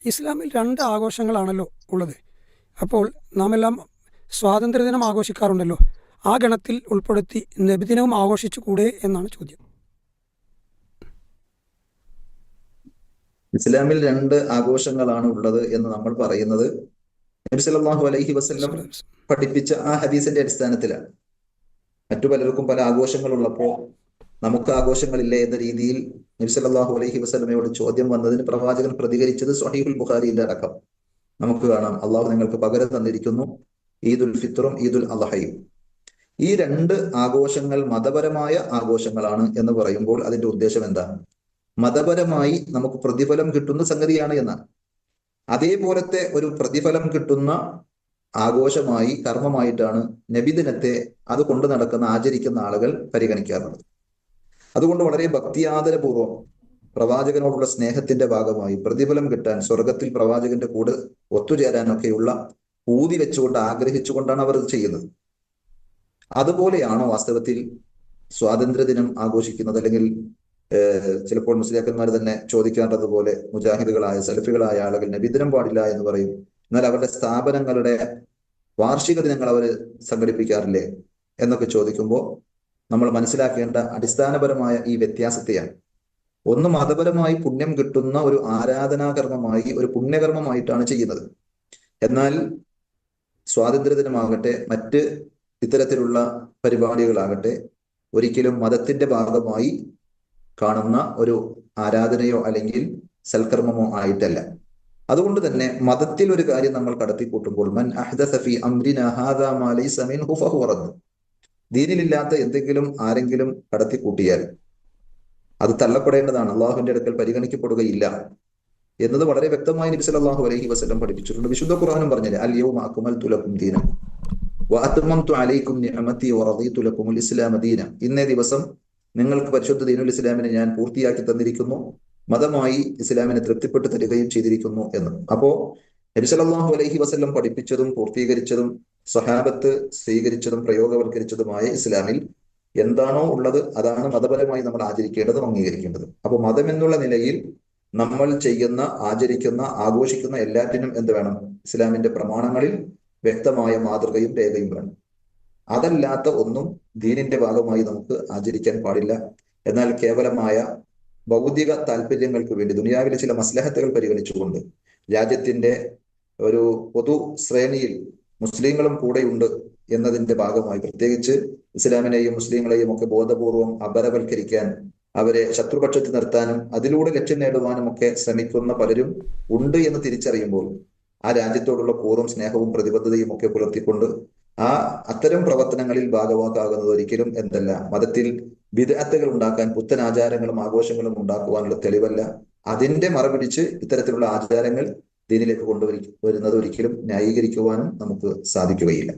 ഇസ്ലാമിൽ 2 ആഘോഷങ്ങളാണല്ലോ ഉള്ളത്. അപ്പോൾ നാം എല്ലാം സ്വാതന്ത്ര്യദിനം ആഘോഷിക്കാറുണ്ടല്ലോ. ആ ഗണത്തിൽ ഉൾപ്പെടുത്തി നബിദിനവും ആഘോഷിച്ചുകൂടെ എന്നാണ് ചോദ്യം. ഇസ്ലാമിൽ 2 ആഘോഷങ്ങളാണ് ഉള്ളത് എന്ന് നമ്മൾ പറയുന്നത് നബി സല്ലല്ലാഹു അലൈഹി വസല്ലം പഠിപ്പിച്ച ആ ഹദീസിന്റെ അടിസ്ഥാനത്തിലാണ്. മറ്റു പലർക്കും പല ആഘോഷങ്ങളുള്ളപ്പോൾ നമുക്ക് ആഘോഷങ്ങളില്ലേ എന്ന രീതിയിൽ നബി സല്ലല്ലാഹു അലൈഹി വസല്ലമയോട് ചോദ്യം വന്നതിന് പ്രവാചകൻ പ്രതികരിച്ചത് സ്വഹീഹുൽ ബുഖാരിയിലെ അടക്കം നമുക്ക് കാണാം. അള്ളാഹു നിങ്ങൾക്ക് പകരം തന്നിരിക്കുന്നു ഈദുൽ ഫിത്റും ഈദുൽ അദ്ഹയും. ഈ 2 ആഘോഷങ്ങൾ മതപരമായ ആഘോഷങ്ങളാണ് എന്ന് പറയുമ്പോൾ അതിന്റെ ഉദ്ദേശം എന്താണ്? മതപരമായി നമുക്ക് പ്രതിഫലം കിട്ടുന്ന സംഗതിയാണ് എന്നാണ്. അതേപോലത്തെ ഒരു പ്രതിഫലം കിട്ടുന്ന ആഘോഷമായി, കർമ്മമായിട്ടാണ് നബിദിനത്തെ അത് കൊണ്ടു നടക്കുന്ന ആചരിക്കുന്ന ആളുകൾ പരിഗണിക്കാറുള്ളത്. അതുകൊണ്ട് വളരെ ഭക്തിയാദരപൂർവ്വം പ്രവാചകനോടുള്ള സ്നേഹത്തിന്റെ ഭാഗമായി പ്രതിഫലം കിട്ടാൻ, സ്വർഗത്തിൽ പ്രവാചകന്റെ കൂടെ ഒത്തുചേരാനൊക്കെയുള്ള ഊതി വെച്ചുകൊണ്ട് ആഗ്രഹിച്ചുകൊണ്ടാണ് അവർ ചെയ്യുന്നത്. അതുപോലെയാണോ വാസ്തവത്തിൽ സ്വാതന്ത്ര്യദിനം ആഘോഷിക്കുന്നത്? അല്ലെങ്കിൽ ചിലപ്പോൾ മുസ്ലിയാക്കന്മാർ തന്നെ ചോദിക്കാറുള്ളതുപോലെ മുജാഹിദുകളായ സലഫികളായ ആളുകൾ നബിദിനം പാടില്ല എന്ന് പറയും, എന്നാൽ അവരുടെ സ്ഥാപനങ്ങളുടെ വാർഷിക ദിനങ്ങൾ അവർ സംഘടിപ്പിക്കാറില്ലേ എന്നൊക്കെ ചോദിക്കുമ്പോൾ നമ്മൾ മനസ്സിലാക്കേണ്ട അടിസ്ഥാനപരമായ ഈ വ്യത്യാസത്തെയാണ്. ഒന്ന് മതപരമായി പുണ്യം കിട്ടുന്ന ഒരു ആരാധനാകർമ്മമായി, ഒരു പുണ്യകർമ്മമായിട്ടാണ് ചെയ്യുന്നത്. എന്നാൽ സ്വാതന്ത്ര്യദിനമാകട്ടെ മറ്റ് ഇത്തരത്തിലുള്ള പരിപാടികളാകട്ടെ ഒരിക്കലും മതത്തിന്റെ ഭാഗമായി കാണുന്ന ഒരു ആരാധനയോ അല്ലെങ്കിൽ സൽക്കർമ്മമോ ആയിട്ടല്ല. അതുകൊണ്ട് തന്നെ മതത്തിൽ ഒരു കാര്യം നമ്മൾ കടത്തിക്കൂട്ടുമ്പോൾ മൻ അഹ്ദസ ഫീ അംരിനാ ഹാദാ മാ ലൈസ മിൻഹു ഫഹുവ റദ്ദ്, ദീനിലില്ലാത്ത എന്തെങ്കിലും ആരെങ്കിലും കടത്തിക്കൂട്ടിയാൽ അത് തള്ളപ്പെടേണ്ടതാണ്, അള്ളാഹുവിന്റെ അടുക്കൽ പരിഗണിക്കപ്പെടുകയില്ല എന്നത് വളരെ വ്യക്തമായി നബി സല്ലല്ലാഹു അലൈഹി വസല്ലം പഠിപ്പിച്ചിട്ടുണ്ട്. വിശുദ്ധ ഖുർആനും പറഞ്ഞില്ലേ, അൽ യൗമ അക്മൽതു ലക്കും ദീനക്കും വഅത്മംതു അലൈക്കും നിഅമതി വറദീതു ലക്കുമുൽ ഇസ്ലാമ ദീന. ഇന്നേ ദിവസം നിങ്ങൾക്ക് പരിശുദ്ധ ദീനുൽ ഇസ്ലാമിനെ ഞാൻ പൂർത്തിയാക്കി തന്നിരിക്കുന്നു, മതമായി ഇസ്ലാമിനെ തൃപ്തിപ്പെട്ട് തരികയും ചെയ്തിരിക്കുന്നു എന്ന്. അപ്പോ നബി സല്ലല്ലാഹു അലൈഹി വസല്ലം പഠിപ്പിച്ചതും പൂർത്തീകരിച്ചതും സ്വഹാബത്ത് സ്വീകരിച്ചതും പ്രയോഗവൽക്കരിച്ചതുമായ ഇസ്ലാമിൽ എന്താണോ ഉള്ളത് അതാണ് മതപരമായി നമ്മൾ ആചരിക്കേണ്ടതും അംഗീകരിക്കേണ്ടതും. അപ്പൊ മതം എന്നുള്ള നിലയിൽ നമ്മൾ ചെയ്യുന്ന, ആചരിക്കുന്ന, ആഘോഷിക്കുന്ന എല്ലാറ്റിനും എന്ത് വേണം? ഇസ്ലാമിന്റെ പ്രമാണങ്ങളിൽ വ്യക്തമായ മാതൃകയും രേഖയും വേണം. അതല്ലാത്ത ഒന്നും ദീനിന്റെ ഭാഗമായി നമുക്ക് ആചരിക്കാൻ പാടില്ല. എന്നാൽ കേവലമായ ഭൗതിക താല്പര്യങ്ങൾക്ക് വേണ്ടി, ദുനിയാവിലെ ചില മസ്ലഹത്തുകൾ പരിഗണിച്ചുകൊണ്ട് രാജ്യത്തിന്റെ ഒരു പൊതു ശ്രേണിയിൽ മുസ്ലിങ്ങളും കൂടെയുണ്ട് എന്നതിന്റെ ഭാഗമായി, പ്രത്യേകിച്ച് ഇസ്ലാമിനെയും മുസ്ലിങ്ങളെയും ഒക്കെ ബോധപൂർവം അപരവൽക്കരിക്കാൻ, അവരെ ശത്രുപക്ഷത്ത് നിർത്താനും അതിലൂടെ ലക്ഷ്യം നേടുവാനും ഒക്കെ ശ്രമിക്കുന്ന പലരും ഉണ്ട് എന്ന് തിരിച്ചറിയുമ്പോൾ ആ രാജ്യത്തോടുള്ള പൂർവ്വം സ്നേഹവും പ്രതിബദ്ധതയും ഒക്കെ പുലർത്തിക്കൊണ്ട് അത്തരം പ്രവർത്തനങ്ങളിൽ ഭാഗവാക്കാകുന്നത് ഒരിക്കലും എന്തല്ല, മതത്തിൽ ബിദ്അത്തുകൾ ഉണ്ടാക്കാൻ, പുത്തൻ ആചാരങ്ങളും ആഘോഷങ്ങളും ഉണ്ടാക്കുവാനുള്ള തെളിവല്ല. അതിന്റെ മറപിടിച്ച് ഇത്തരത്തിലുള്ള ആചാരങ്ങൾ ദീനിലേക്ക് കൊണ്ടുവരുന്നത് ഒരിക്കലും ന്യായീകരിക്കുവാനും നമുക്ക് സാധിക്കുകയില്ല.